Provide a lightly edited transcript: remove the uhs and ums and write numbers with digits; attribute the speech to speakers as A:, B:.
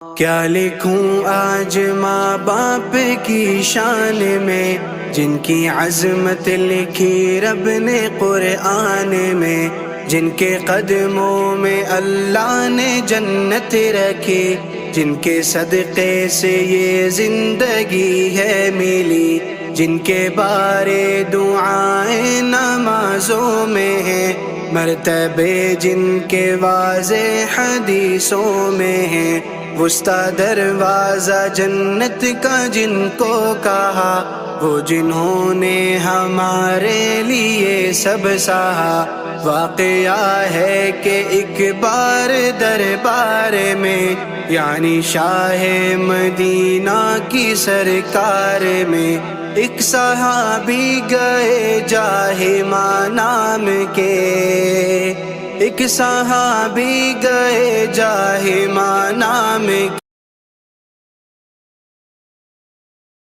A: کیا لکھوں آج ماں باپ کی شان میں، جن کی عظمت لکھی رب نے قرآن میں، جن کے قدموں میں اللہ نے جنت رکھی، جن کے صدقے سے یہ زندگی ہے ملی، جن کے بارے دعائیں نمازوں میں ہیں، مرتبے جن کے واضح حدیثوں میں ہیں، وسطی دروازہ جنت کا جن کو کہا، وہ جنہوں نے ہمارے لیے سب سہا۔ واقعہ ہے کہ ایک بار دربار میں، یعنی شاہ مدینہ کی سرکار میں، ایک صحابی گئے جاہما نام کے، ایک صحابی گئے جاہما نام